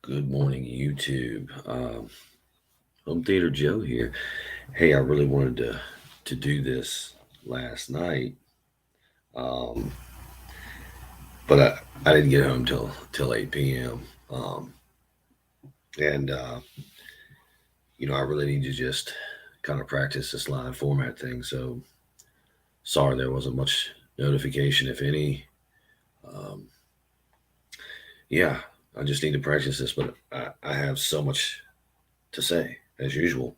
Good morning, YouTube. Home Theater Joe here. Hey, I really wanted to do this last night, um, but I didn't get home till 8 p.m. And I really need to just kind of practice this live format thing. So sorry there wasn't much notification, if any. Um, yeah, I just need to practice this, but I have so much to say as usual.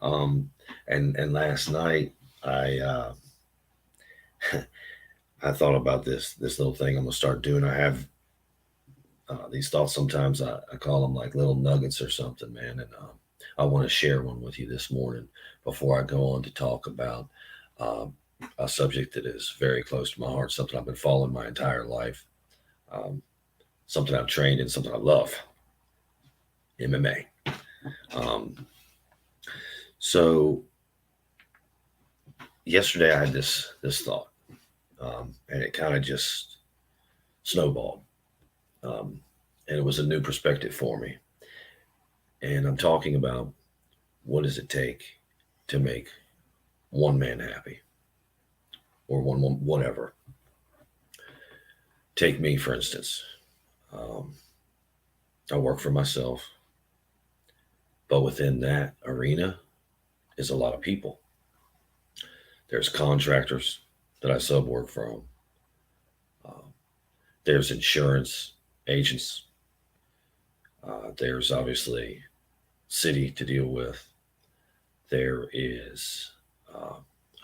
Um, and last night I I thought about this little thing I'm gonna start doing. I have these thoughts sometimes. I call them like little nuggets or something, man. And I want to share one with you this morning before I go on to talk about a subject that is very close to my heart, something I've been following my entire life, um, something I've trained in, something I love, MMA. So yesterday I had this thought, and it kind of just snowballed, um, and it was a new perspective for me. And I'm talking about what does it take to make one man happy or one whatever. Take me, for instance. Um, I work for myself, but within that arena is a lot of people. There's contractors that I sub work from. Uh, there's insurance agents. There's obviously city to deal with. There is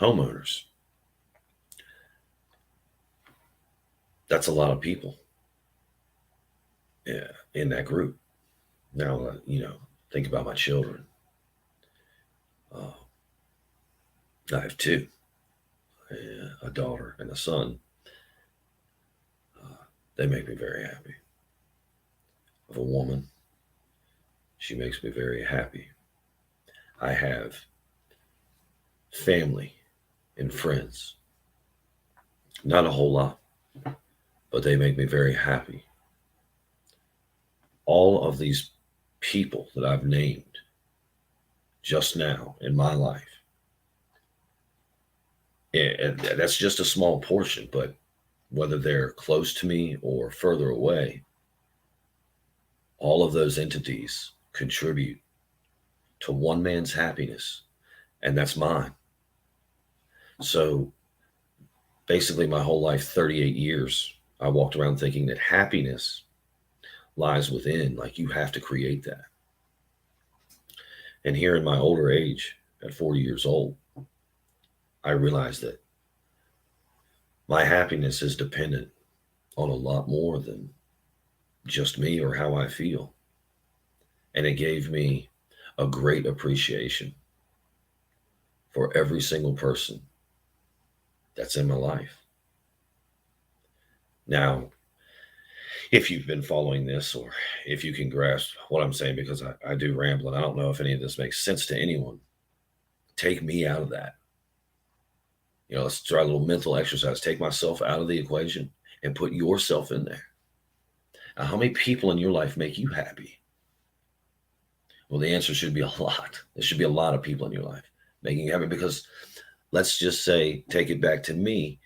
homeowners. That's a lot of people, yeah, in that group. Now, think about my children. Uh, I have two, a daughter and a son. They make me very happy. Of a woman, she makes me very happy. I have family and friends, not a whole lot, but they make me very happy. All of these people that I've named just now in my life, and that's just a small portion, but whether they're close to me or further away, all of those entities contribute to one man's happiness, and that's mine. So basically, my whole life, 38 years, I walked around thinking that happiness lies within, like you have to create that. And here in my older age, at 40 years old, I realized that my happiness is dependent on a lot more than just me or how I feel. And it gave me a great appreciation for every single person that's in my life. Now, if you've been following this or if you can grasp what I'm saying, because I do ramble and I don't know if any of this makes sense to anyone, take me out of that. Let's try a little mental exercise. Take myself out of the equation and put yourself in there. Now, how many people in your life make you happy? Well, the answer should be a lot. There should be a lot of people in your life making you happy because let's just say, take it back to me.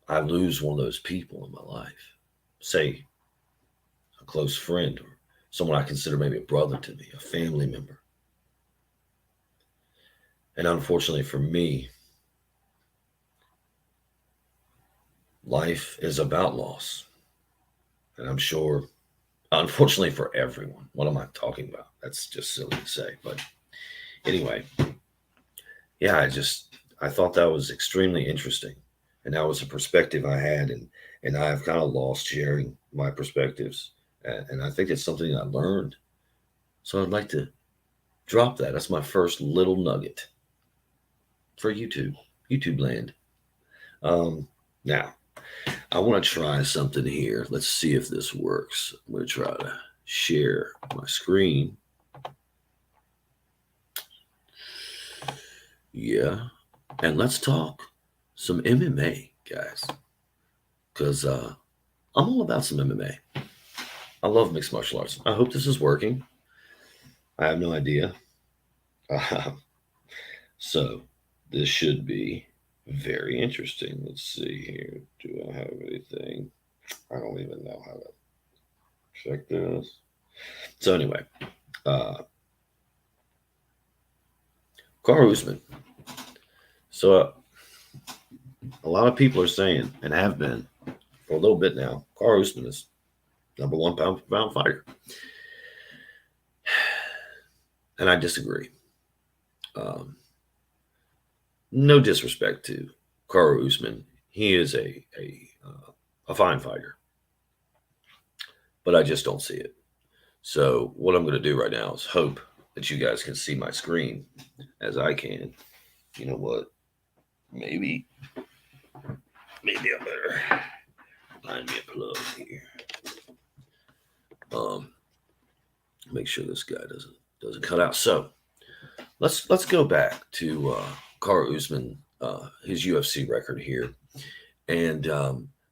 I lose one of those people in my life, say a close friend or someone I consider maybe a brother to me, a family member. And unfortunately for me, life is about loss. And I'm sure, unfortunately for everyone, what am I talking about? That's just silly to say. But anyway, yeah, I thought that was extremely interesting. And that was a perspective I had. And I've kind of lost sharing my perspectives. And I think it's something I learned. So I'd like to drop that. That's my first little nugget for YouTube land. Now, I want to try something here. Let's see if this works. I'm going to try to share my screen. Yeah. And let's talk some MMA, guys. Because I'm all about some MMA. I love mixed martial arts. I hope this is working. I have no idea. So this should be very interesting. Let's see here. Do I have anything? I don't even know how to check this. So anyway, uh, Kamru Usman. So a lot of people are saying, and have been for a little bit now, Kamru Usman is #1 pound for pound fighter, and I disagree. No disrespect to Kamru Usman, he is a fine fighter, but I just don't see it. So what I'm going to do right now is hope that you guys can see my screen as I can. You know what? Maybe I better find me a plug here. Make sure this guy doesn't cut out. So let's go back to Kamru Usman, his UFC record here, and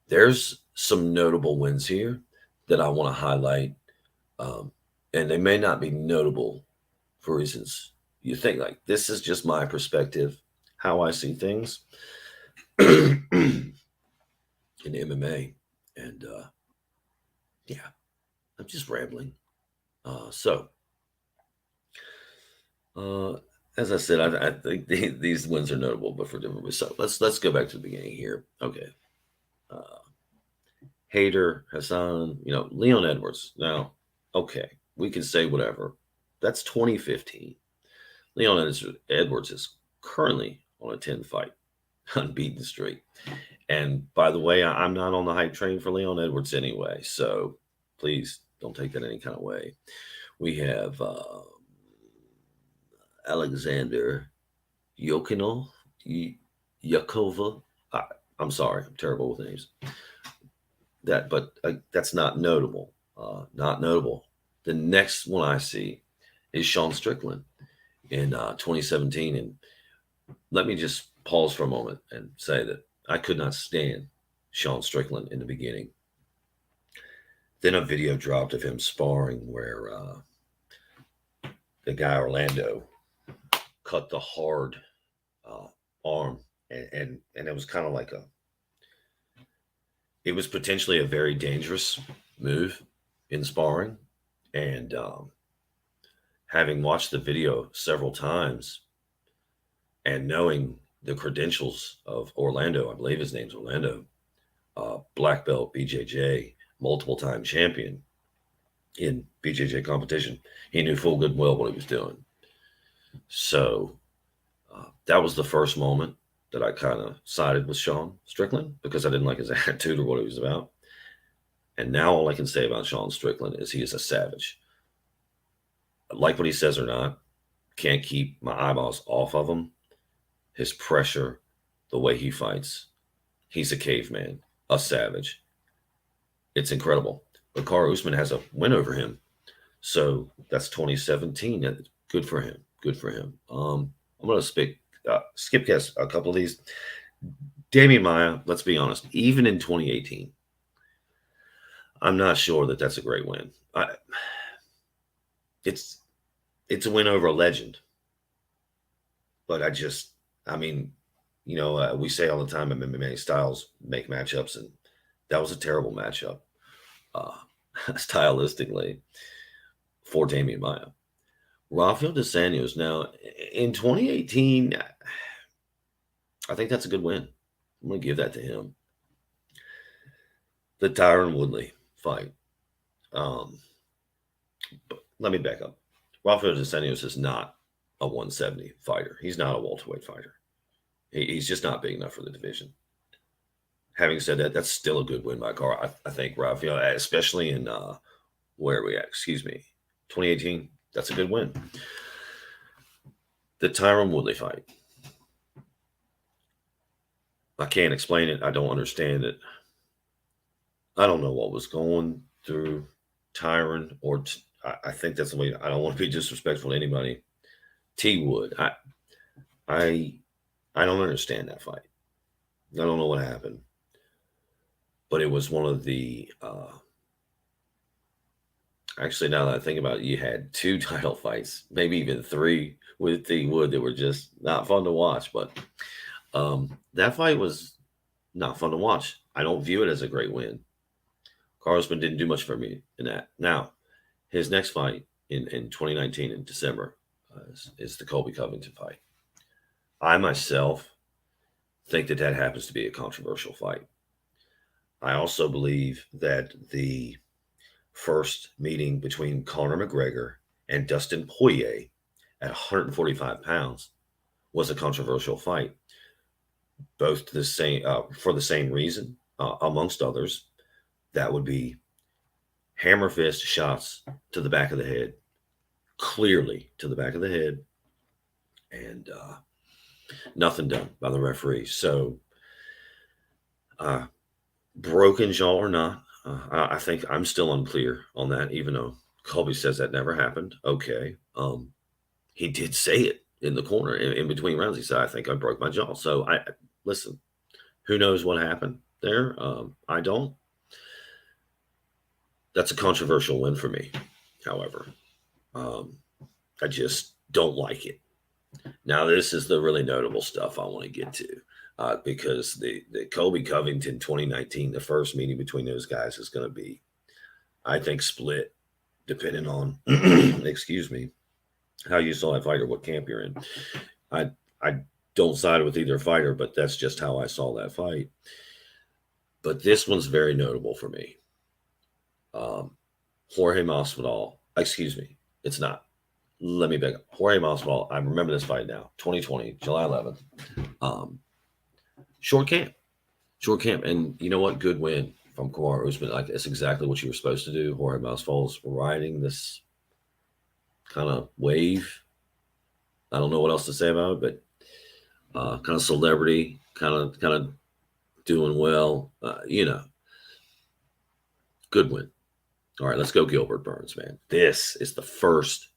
there's some notable wins here that I want to highlight, and they may not be notable for reasons you think. Like, this is just my perspective, how I see things in MMA, and yeah, I'm just rambling. So as I said, I think these wins are notable, but for different reasons. So let's go back to the beginning here. Okay. Hader, Hassan, Leon Edwards. Now, okay, we can say whatever. That's 2015. Leon Edwards is currently on a 10-fight unbeaten streak. And by the way, I'm not on the hype train for Leon Edwards anyway, so please don't take that any kind of way. We have Alexander Yokinov, Yakova. I'm sorry, I'm terrible with names. But that's not notable. Not notable. The next one I see is Sean Strickland in 2017, and let me just pause for a moment and say that I could not stand Sean Strickland in the beginning. Then a video dropped of him sparring where the guy Orlando cut the hard arm, and it was kind of like it was potentially a very dangerous move in sparring. And having watched the video several times and knowing the credentials of Orlando, I believe his name's Orlando, black belt BJJ, multiple time champion in BJJ competition, he knew full good well what he was doing. So that was the first moment that I kind of sided with Sean Strickland because I didn't like his attitude or what he was about. And now all I can say about Sean Strickland is he is a savage. Like what he says or not, can't keep my eyeballs off of him. His pressure, the way he fights, he's a caveman, a savage. It's incredible. But Kamru Usman has a win over him. So that's 2017. Good for him. Good for him. I'm going to skip guess a couple of these. Damian Maia, let's be honest, even in 2018, I'm not sure that that's a great win. It's a win over a legend. But we say all the time MMA styles make matchups, and that was a terrible matchup stylistically for Damian Maia. Rafael dos Anjos, now in 2018, I think that's a good win. I'm going to give that to him. The Tyron Woodley fight. But let me back up. Rafael dos Anjos is not a 170 fighter. He's not a welterweight fighter. He's just not big enough for the division. Having said that, that's still a good win by Carl. I think Rafael, especially in where are we at? 2018. That's a good win. The Tyron Woodley fight. I can't explain it. I don't understand it. I don't know what was going through Tyron, or I think that's the way. I don't want to be disrespectful to anybody. T Wood. I don't understand that fight. I don't know what happened, but it was one of the Actually, now that I think about it, you had 2 title fights, maybe even 3 with T. Wood that were just not fun to watch. But that fight was not fun to watch. I don't view it as a great win. Kamru Usman didn't do much for me in that. Now, his next fight in 2019 in December is the Colby Covington fight. I myself think that happens to be a controversial fight. I also believe that the first meeting between Conor McGregor and Dustin Poirier at 145 pounds was a controversial fight, both the same for the same reason, amongst others. That would be hammer fist shots to the back of the head, clearly to the back of the head, and nothing done by the referee. So, broken jaw or not, I think I'm still unclear on that, even though Colby says that never happened. Okay. He did say it in the corner in between rounds. He said, I think I broke my jaw. So listen, who knows what happened there? I don't. That's a controversial win for me, however. I just don't like it. Now, this is the really notable stuff I want to get to. Because the Colby Covington 2019, the first meeting between those guys is going to be, I think, split depending on, excuse me, how you saw that fight or what camp you're in. I don't side with either fighter, but that's just how I saw that fight. But this one's very notable for me. Jorge Masvidal, excuse me, it's not. Let me back up. Jorge Masvidal, I remember this fight now, 2020, July 11th. Short camp. And you know what? Good win from Kamru Usman. Like, that's exactly what you were supposed to do. Jorge Masvidal's riding this kind of wave. I don't know what else to say about it, but kind of celebrity, kind of doing well. Good win. All right, let's go Gilbert Burns, man. This is the first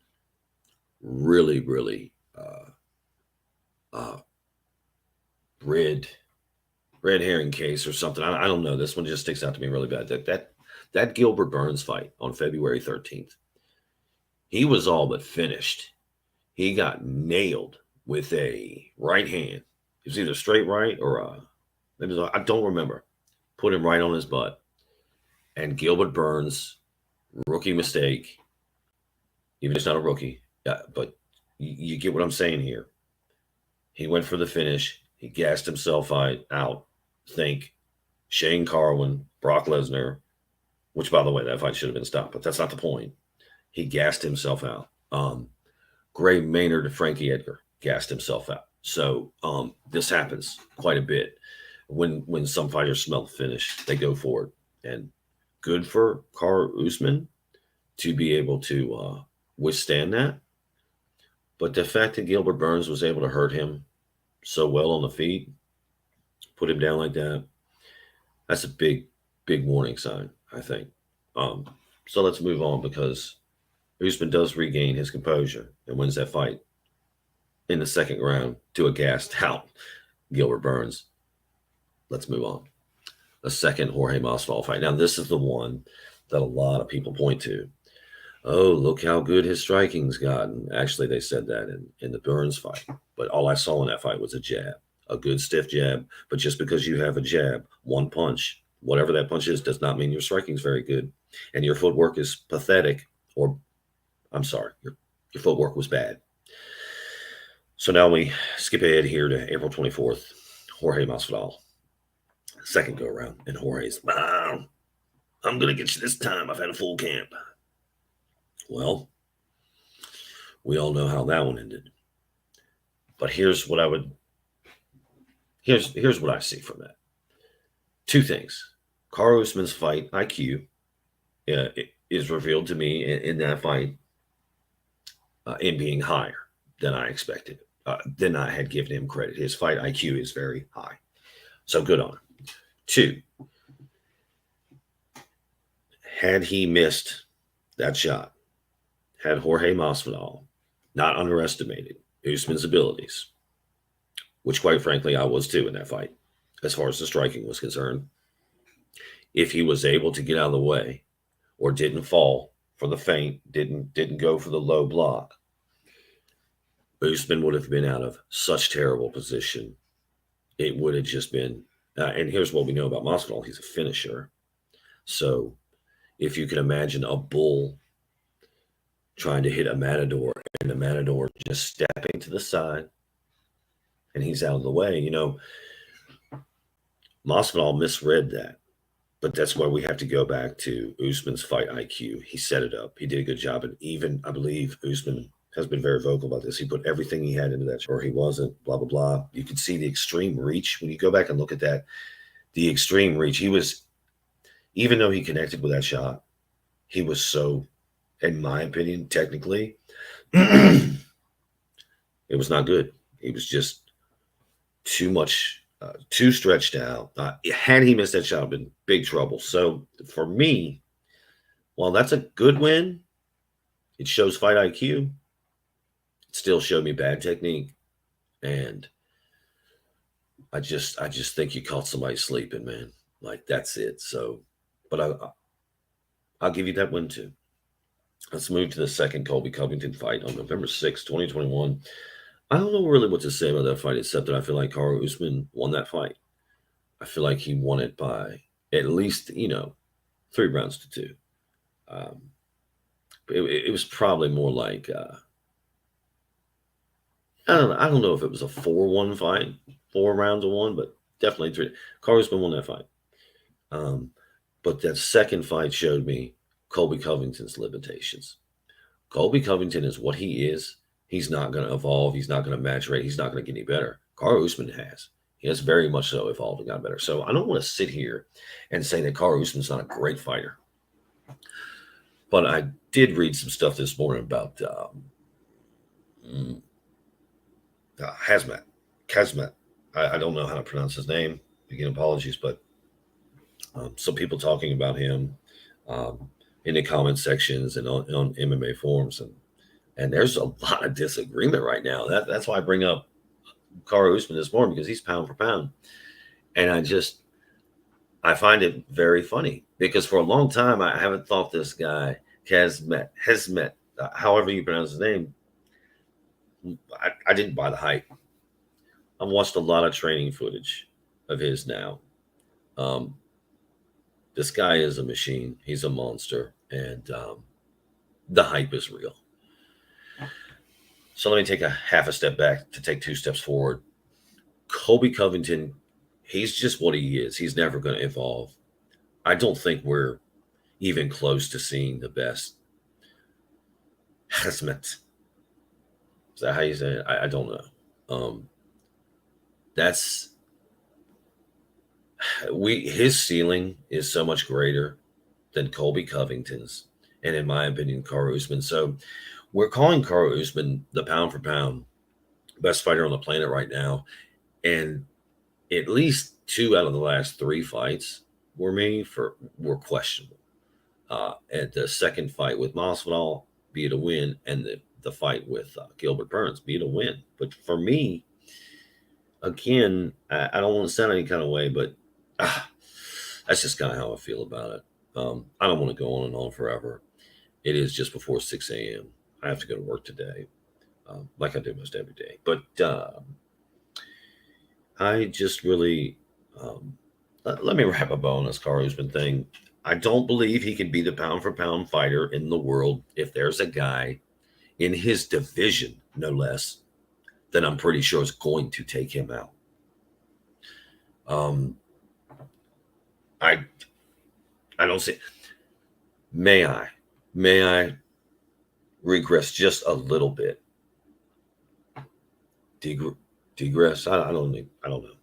really, really red herring case or something. I don't know. This one just sticks out to me really bad. That Gilbert Burns fight on February 13th, he was all but finished. He got nailed with a right hand. It was either straight right or I don't remember. Put him right on his butt. And Gilbert Burns, rookie mistake. Even if he's not a rookie, but you get what I'm saying here. He went for the finish. He gassed himself out. Think Shane Carwin, Brock Lesnar, which, by the way, that fight should have been stopped, but that's not the point. He gassed himself out. Gray Maynard and Frankie Edgar gassed himself out. So this happens quite a bit. When some fighters smell the finish, they go for it. And good for Kamru Usman to be able to withstand that. But the fact that Gilbert Burns was able to hurt him so well on the feet, put him down like that, that's a big, big warning sign, I think. So let's move on, because Usman does regain his composure and wins that fight in the second round to a gassed out Gilbert Burns. Let's move on. A second Jorge Masvidal fight. Now, this is the one that a lot of people point to. Oh, look how good his striking's gotten. Actually, they said that in the Burns fight. But all I saw in that fight was a jab, a good stiff jab. But just because you have a jab, one punch, whatever that punch is, does not mean your striking's very good. And your footwork is pathetic, or I'm sorry, your footwork was bad. So now we skip ahead here to April 24th, Jorge Masvidal. Second go around, and Jorge's, I'm going to get you this time. I've had a full camp. Well, we all know how that one ended. But here's what I see from that. Two things. Kamru Usman's fight IQ is revealed to me in that fight in being higher than I expected, than I had given him credit. His fight IQ is very high. So good on him. Two, had he missed that shot, had Jorge Masvidal not underestimated Usman's abilities, which quite frankly I was too in that fight, as far as the striking was concerned, if he was able to get out of the way or didn't fall for the feint, didn't go for the low block, Usman would have been out of such terrible position. It would have just been, and here's what we know about Masvidal: he's a finisher. So if you can imagine a bull trying to hit a matador, and the matador just stepping to the side, and he's out of the way, Masvidal misread that. But that's why we have to go back to Usman's fight IQ. He set it up. He did a good job. And even, I believe, Usman has been very vocal about this. He put everything he had into that, or he wasn't, blah, blah, blah. You can see the extreme reach. When you go back and look at that, the extreme reach, he was, even though he connected with that shot, he was so, in my opinion, technically, it was not good. He was just too much, too stretched out. Had he missed that shot, I've been in big trouble. So for me, while that's a good win, it shows fight IQ. It still showed me bad technique, and I just think you caught somebody sleeping, man. Like, that's it. So, but I'll give you that win too. Let's move to the second Colby Covington fight on November 6, 2021. I don't know really what to say about that fight, except that I feel like Kamru Usman won that fight. I feel like he won it by at least, 3 rounds to 2. It was probably more like, I don't know if it was a 4-1 fight, 4 rounds to 1, but definitely 3. Kamru Usman won that fight. But that second fight showed me Colby Covington's limitations. Colby Covington is what he is. He's not going to evolve. He's not going to maturate. He's not going to get any better. Kamru Usman has. He has very much so evolved and got better. So I don't want to sit here and say that Kamru Usman's not a great fighter. But I did read some stuff this morning about Kazmat. I don't know how to pronounce his name. Again, apologies, but some people talking about him in the comment sections and on MMA forums, and there's a lot of disagreement right now. That's why I bring up Kamru Usman this morning, because he's pound for pound, and I find it very funny, because for a long time I haven't thought this guy Hesmet, however you pronounce his name, I didn't buy the hype. I've watched a lot of training footage of his now. This guy is a machine. He's a monster, and the hype is real. So let me take a half a step back to take 2 steps forward. Colby Covington, he's just what he is. He's never going to evolve. I don't think we're even close to seeing the best. Hesmet. Is that how you say it? I don't know. His ceiling is so much greater than Colby Covington's, and in my opinion, Kamru Usman. So we're calling Kamru Usman the pound for pound best fighter on the planet right now, and at least 2 out of the last 3 fights were questionable. At the second fight with Masvidal, be it a win, and the fight with Gilbert Burns, be it a win. But for me, again, I don't want to sound any kind of way, but that's just kind of how I feel about it. I don't want to go on and on forever. It is just before 6 a.m. I have to go to work today, like I do most every day. But I just really, let me wrap a bow on this Kamru Usman thing. I don't believe he can be the pound for pound fighter in the world. If there's a guy in his division, no less, then I'm pretty sure is going to take him out. I don't see. May I regress just a little bit? Digress? I don't know.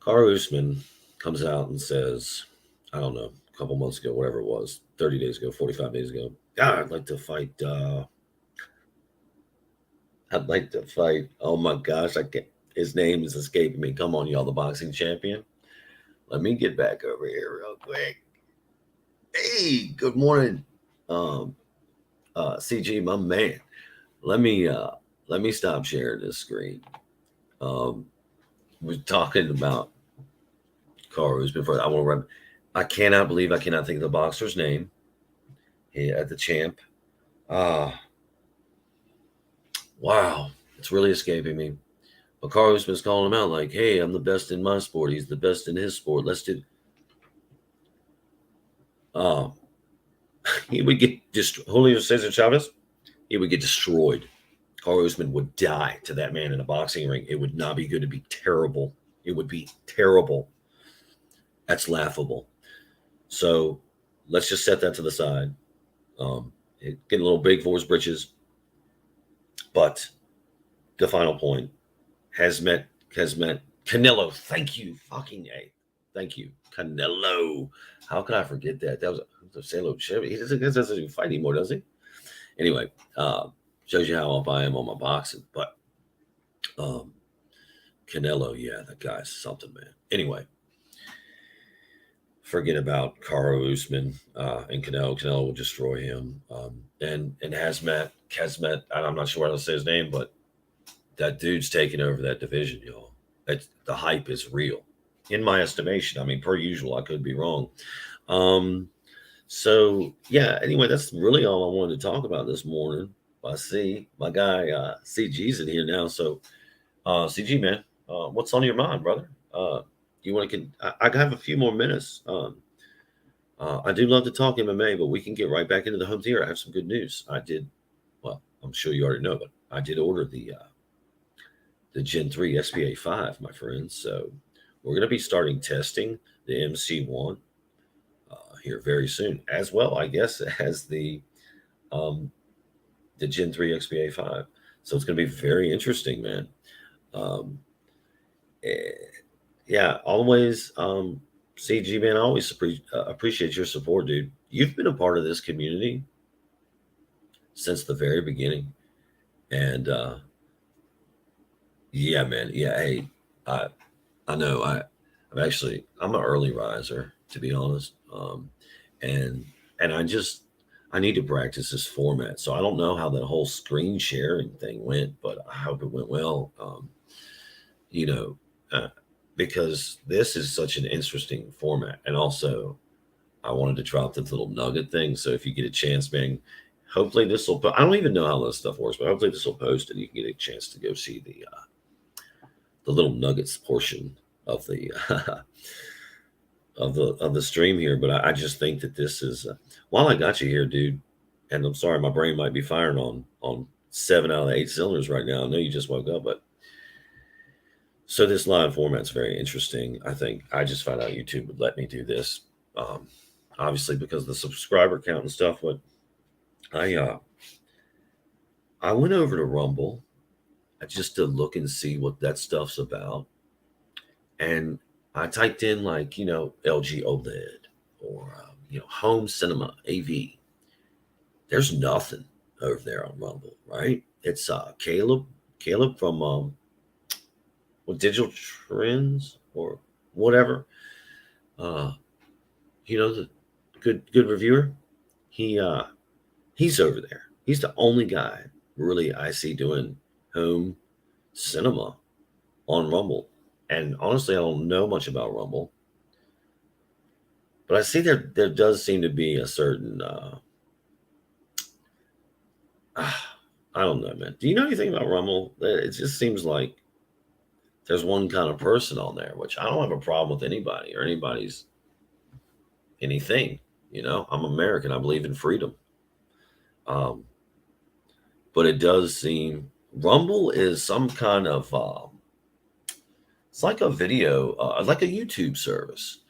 Kamru Usman comes out and says, I don't know, a couple months ago, whatever it was, 30 days ago, 45 days ago, I'd like to fight. Oh my gosh, I can't. His name is escaping me. Come on, y'all, the boxing champion. Let me get back over here real quick. Hey, good morning, CG, my man. Let me stop sharing this screen. We're talking about Kamru Usman. I cannot believe I cannot think of the boxer's name. at the champ. Wow, it's really escaping me. But Kamru Usman's calling him out like, "Hey, I'm the best in my sport. He's the best in his sport. Let's do." Uh, he would get Julio Cesar Chavez. He would get destroyed. Kamru Usman would die to that man in a boxing ring. It would not be good. It'd be terrible. It would be terrible. That's laughable. So let's just set that to the side. Getting a little big for his britches. But the final point has met Canelo. Thank you, fucking A. Thank you, Canelo. How could I forget that? That was a Salo Chevy. He doesn't even fight anymore, does he? Anyway, shows you how up I am on my boxing. But Canelo, yeah, that guy's something, man. Anyway, forget about Kamru Usman and Canelo. Canelo will destroy him. And Hazmat, I'm not sure how to say his name, but that dude's taking over that division, y'all. The hype is real, in my estimation. I mean, per usual, I could be wrong. So yeah. Anyway, that's really all I wanted to talk about this morning. I see my guy CG's in here now. So CG, man, what's on your mind, brother? You want to? I have a few more minutes. I do love to talk MMA, but we can get right back into the home tier. I have some good news. I did. Well, I'm sure you already know, but I did order the Gen 3 XPA 5, my friends. So we're going to be starting testing the MC1 here very soon, as well, I guess, as the Gen 3 XPA 5. So it's going to be very interesting, man. Yeah, always, CG, man, I always appreciate your support, dude. You've been a part of this community since the very beginning. And yeah, man. Yeah, hey, I know I'm an early riser, to be honest. And I need to practice this format. So I don't know how that whole screen sharing thing went, but I hope it went well. You know, because this is such an interesting format. And also, I wanted to drop this little nugget thing. So if you get a chance, man, hopefully this will. I don't even know how this stuff works, but hopefully this will post and you can get a chance to go see the little nuggets portion of the of the stream here. But I just think that this is while I got you here, dude. And I'm sorry, my brain might be firing on 7 out of 8 cylinders right now. I know you just woke up, but so this live format's very interesting. I think I just found out YouTube would let me do this, obviously because of the subscriber count and stuff. But I went over to Rumble just to look and see what that stuff's about, and I typed in like LG OLED or home cinema AV. There's nothing over there on Rumble, right? It's Caleb from Digital Trends or whatever. The good reviewer. He's over there. He's the only guy really I see doing home cinema on Rumble. And honestly, I don't know much about Rumble, but I see there does seem to be a certain I don't know, man. Do you know anything about Rumble? It just seems like there's one kind of person on there, which I don't have a problem with anybody or anybody's anything. I'm American. I believe in freedom. But it does seem Rumble is some kind of it's like a video, like a YouTube service.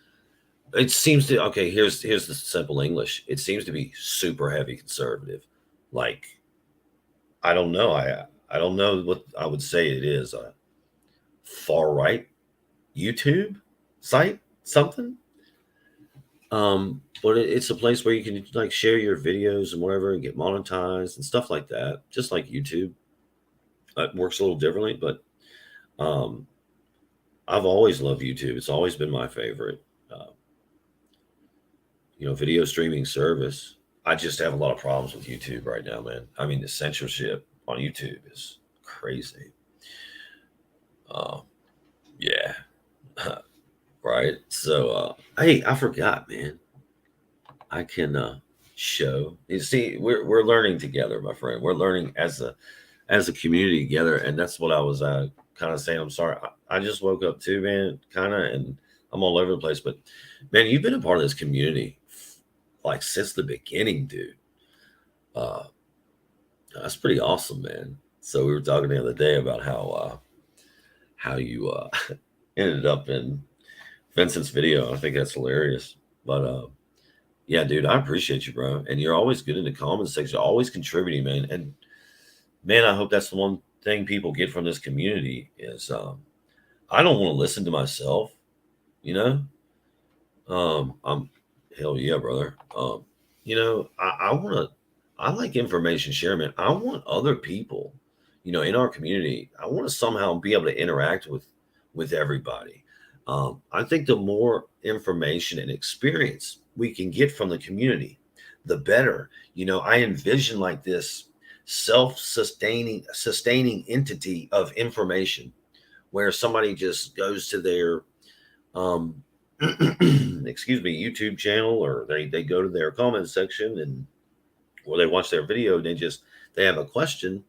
It seems to okay. Here's the simple English. It seems to be super heavy conservative. Like I don't know. I don't know what I would say it is. A far right YouTube site, something. But it's a place where you can like share your videos and whatever and get monetized and stuff like that, just like YouTube. It works a little differently, but I've always loved YouTube. It's always been my favorite, video streaming service. I just have a lot of problems with YouTube right now, man. I mean, the censorship on YouTube is crazy. Yeah. Right. So, hey, I forgot, man. I can show. You see, we're learning together, my friend. We're learning as a community together, and that's what I was kind of saying. I'm sorry, I just woke up too, man, kind of, and I'm all over the place. But man, you've been a part of this community like since the beginning, dude. Uh, that's pretty awesome, man. So we were talking the other day about how you ended up in Vincent's video. I think that's hilarious. But yeah, dude, I appreciate you, bro. And you're always good in the comments section, always contributing, man. And man, I hope that's the one thing people get from this community is I don't want to listen to myself, you know. I'm hell yeah, brother. I want to. I like information sharing, man. I want other people, in our community. I want to somehow be able to interact with everybody. I think the more information and experience we can get from the community, the better. I envision like this sustaining entity of information where somebody just goes to their um excuse me, YouTube channel, or they go to their comment section, and or they watch their video, and they have a question,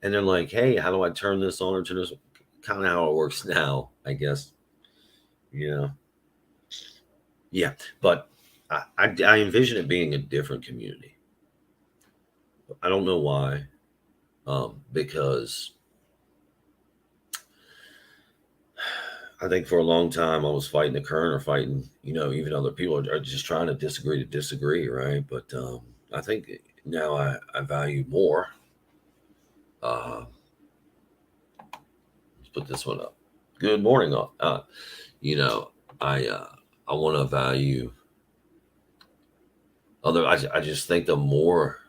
and they're like, hey, how do I turn this on or turn this? Kind of how it works now, I guess. you know yeah, but I envision it being a different community. I don't know why, because I think for a long time I was fighting the current, or fighting, even other people are just trying to disagree, right? But I think now I value more. Let's put this one up. Good morning, all. You know, I want to value other. I just think the more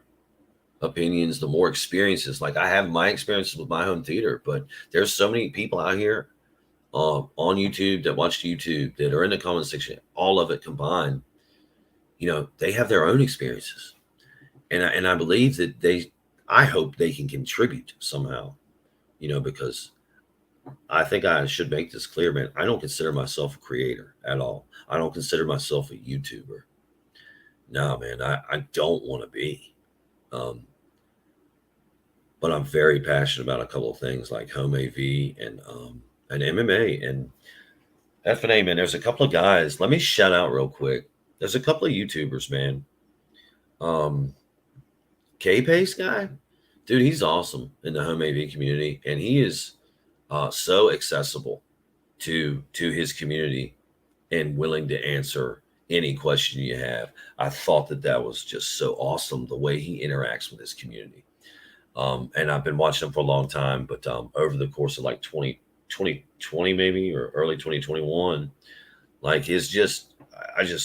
opinions, the more experiences. Like I have my experiences with my home theater, but there's so many people out here on YouTube that watch YouTube that are in the comment section. All of it combined, they have their own experiences, and I believe that I hope they can contribute somehow, because I think I should make this clear, man. I don't consider myself a creator at all. I don't consider myself a YouTuber. No, man, I don't want to be. Um, but I'm very passionate about a couple of things like home AV and MMA and F&A, man. There's a couple of guys. Let me shout out real quick. There's a couple of YouTubers, man. K-Pace guy, dude, he's awesome in the home AV community, and he is so accessible to his community and willing to answer any question you have. I thought that was just so awesome the way he interacts with his community. And I've been watching him for a long time, but over the course of like 2020 maybe, or early 2021, like I just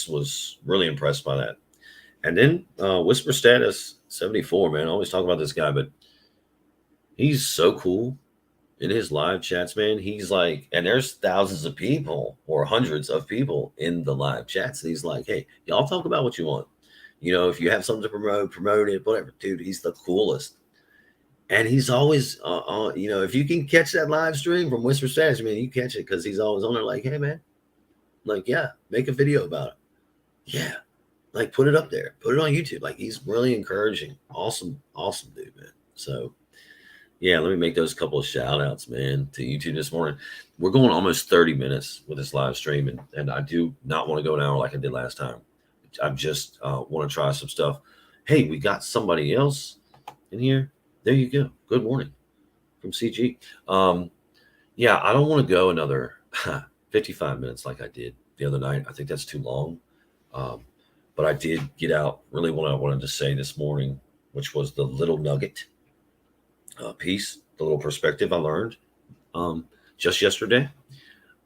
was really impressed by that. And then Whisper Status 74, man. I always talk about this guy, but he's so cool in his live chats, man. He's like, and there's thousands of people or hundreds of people in the live chats. And he's like, hey, y'all talk about what you want. If you have something to promote it, whatever. Dude, he's the coolest. And he's always, if you can catch that live stream from Whisper Status, man, you catch it, because he's always on there like, hey, man, like, yeah, make a video about it. Yeah, like put it up there, put it on YouTube. Like he's really encouraging. Awesome dude, man. So yeah, let me make those couple of shout outs, man, to YouTube this morning. We're going almost 30 minutes with this live stream, and I do not want to go an hour like I did last time. I just want to try some stuff. Hey, we got somebody else in here. There you go. Good morning from CG. Yeah, I don't want to go another 55 minutes like I did the other night. I think that's too long. But I did get out really what I wanted to say this morning, which was the little nugget piece, the little perspective I learned just yesterday.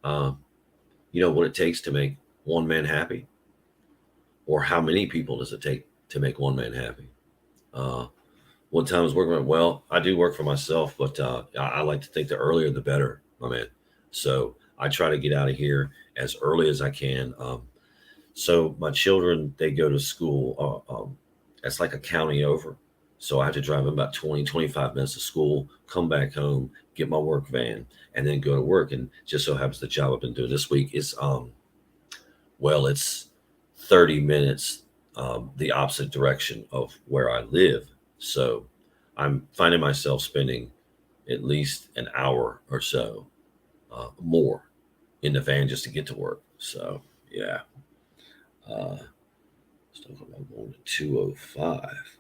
What it takes to make one man happy, or how many people does it take to make one man happy? One time I was working, well, I do work for myself, but I like to think the earlier the better, my man. So I try to get out of here as early as I can. So my children, they go to school. It's like a county over. So I have to drive them about 20, 25 minutes to school, come back home, get my work van, and then go to work. And just so happens the job I've been doing this week is, it's 30 minutes the opposite direction of where I live. So I'm finding myself spending at least an hour or so more in the van just to get to work. So yeah, let's talk about going to 205.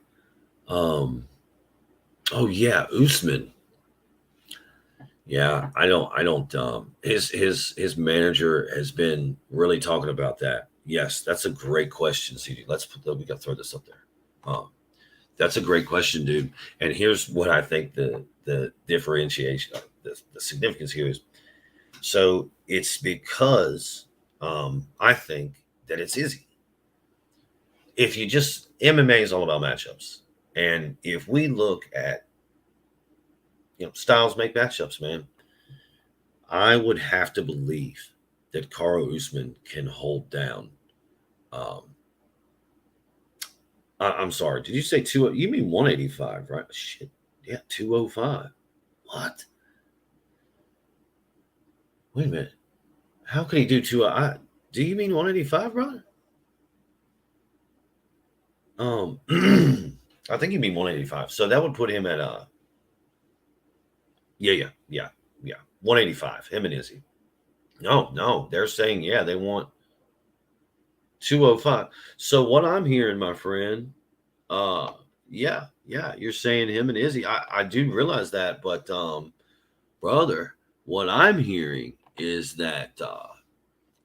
Oh yeah, Usman. Yeah, I don't his manager has been really talking about that. Yes, that's a great question, CG. We gotta throw this up there. That's a great question, dude. And here's what I think the differentiation, the significance here is. So it's because I think that it's easy. If you just MMA is all about matchups, and if we look at styles make matchups, man, I would have to believe that Kamru Usman can hold down. Um, I'm sorry, did you say two? You mean 185, right? Shit, yeah, 205. What? Wait a minute. How could he do two? Do you mean 185, brother? I think you mean 185. So that would put him at yeah, 185. Him and Izzy. No, they're saying they want 205. So what I'm hearing, my friend, uh, yeah, you're saying him and Izzy. I do realize that, but brother, what I'm hearing is that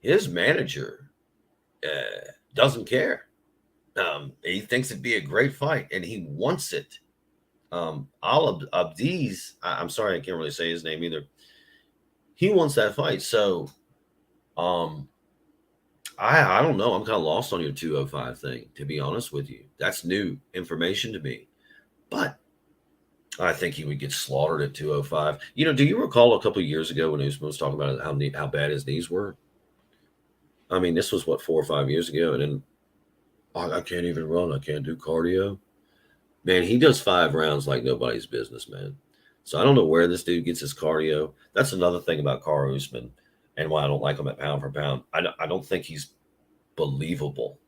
his manager doesn't care. He thinks it'd be a great fight, and he wants it. Al Abdiz, I'm sorry, I can't really say his name either. He wants that fight. So, I don't know. I'm kind of lost on your 205 thing, to be honest with you. That's new information to me. But I think he would get slaughtered at 205. Do you recall a couple of years ago when Usman was talking about how bad his knees were? I mean, this was what, 4 or 5 years ago, and then I can't even run. I can't do cardio. Man, he does 5 rounds like nobody's business, man. So I don't know where this dude gets his cardio. That's another thing about Kamru Usman and why I don't like him at pound for pound. I don't think he's believable.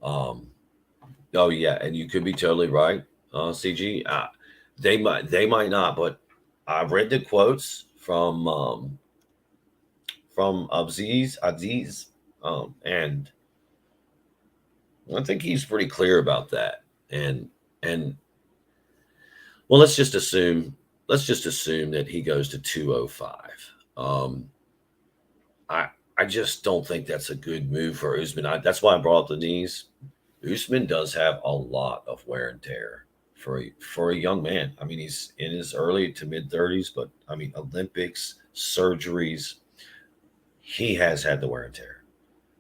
Oh yeah, and you could be totally right, CG. They might not, but I read the quotes from Aziz, and I think he's pretty clear about that. And well, let's just assume that he goes to 205. Um, I just don't think that's a good move for Usman. That's why I brought up the knees. Usman does have a lot of wear and tear for a young man. I mean, he's in his early to mid 30s, but I mean, Olympics, surgeries, he has had the wear and tear.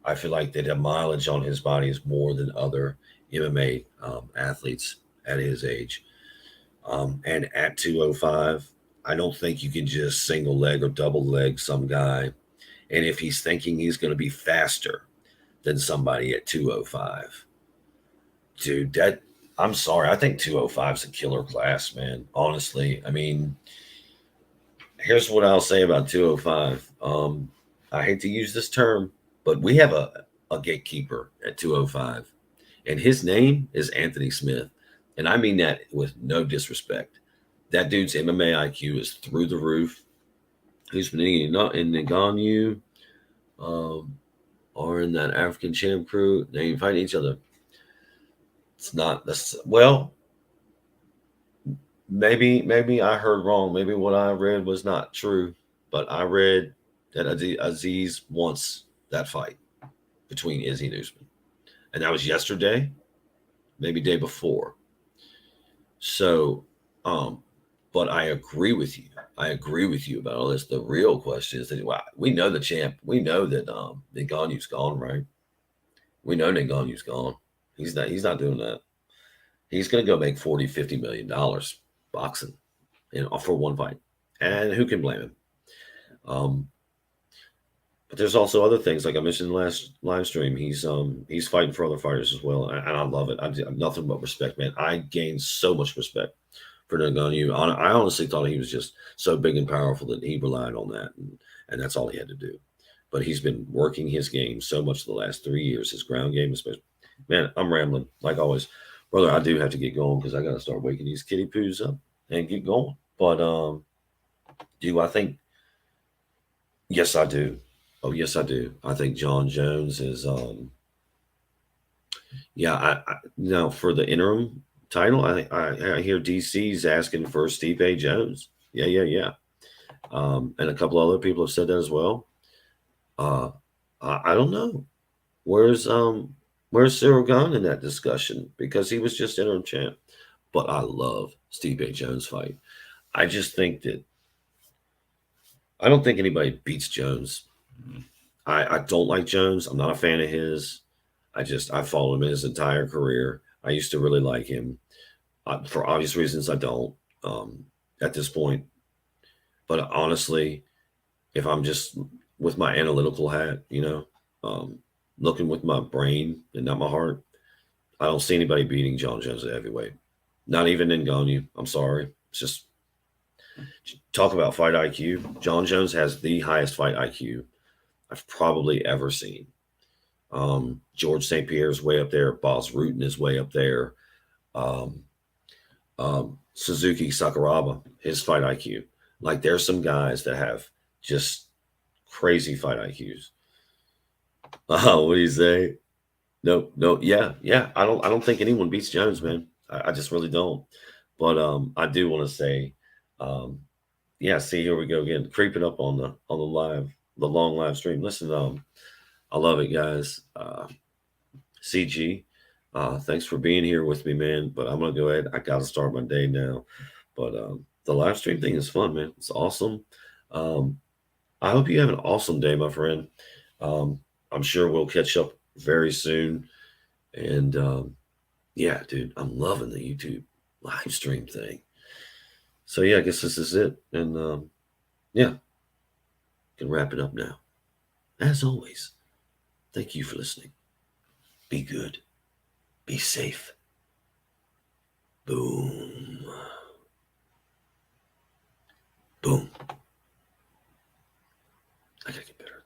I feel like that the mileage on his body is more than other MMA athletes at his age. And at 205, I don't think you can just single leg or double leg some guy. And if he's thinking he's going to be faster than somebody at 205, dude, I'm sorry. I think 205 is a killer class, man. Honestly, I mean, here's what I'll say about 205. I hate to use this term, but we have a gatekeeper at 205, and his name is Anthony Smith. And I mean that with no disrespect. That dude's MMA IQ is through the roof. Who's been in Ngannou, or in that African champ crew? They ain't fighting each other. It's not. Maybe I heard wrong. Maybe what I read was not true. But I read that Aziz wants that fight between Izzy and Usman, and that was yesterday, maybe day before. So, but I agree with you. I agree with you about all this. The real question is that we know the champ. We know that Ngannou's gone, right? We know Ngannou's gone. He's not doing that. He's going to go make $40-50 million boxing, for one fight, and who can blame him? But there's also other things, like I mentioned in the last live stream. He's fighting for other fighters as well, and I love it. I'm nothing but respect, man. I gained so much respect for Ngannou. I honestly thought he was just so big and powerful that he relied on that, and that's all he had to do. But he's been working his game so much the last 3 years, his ground game especially. man, I'm rambling like always, brother. I do have to get going because I got to start waking these kitty poos up and get going. But do I think? Yes, I do. Oh, yes, I do. I think John Jones is yeah. For the interim title, I hear DC's asking for Stipe Jones. Yeah, yeah, yeah. And a couple other people have said that as well. Uh, I don't know. Where's Cyril Gahn in that discussion? Because he was just interim champ. But I love Stipe Jones fight. I just think that I don't think anybody beats Jones. I don't like Jones. I'm not a fan of his. I followed him his entire career. I used to really like him. For obvious reasons, I don't at this point. But honestly, if I'm just with my analytical hat, um, looking with my brain and not my heart, I don't see anybody beating John Jones at heavyweight. Not even Ngannou. I'm sorry. It's just talk about fight IQ. John Jones has the highest fight IQ I've probably ever seen. George St. Pierre's way up there. Boss Rutan is way up there. Um, Suzuki Sakuraba, his fight IQ. Like there's some guys that have just crazy fight IQs. What do you say? No, no, yeah, yeah. I don't think anyone beats Jones, man. I just really don't. But I do want to say, um, yeah. See, here we go again, creeping up on the long live stream. Listen, I love it, guys. CG, thanks for being here with me, man. But I'm gonna go ahead. I gotta start my day now. But the live stream thing is fun, man. It's awesome. Um, I hope you have an awesome day, my friend. Um, I'm sure we'll catch up very soon. And yeah, dude, I'm loving the YouTube live stream thing. So yeah, I guess this is it. And yeah, can wrap it up now. As always, thank you for listening. Be good. Be safe. Boom.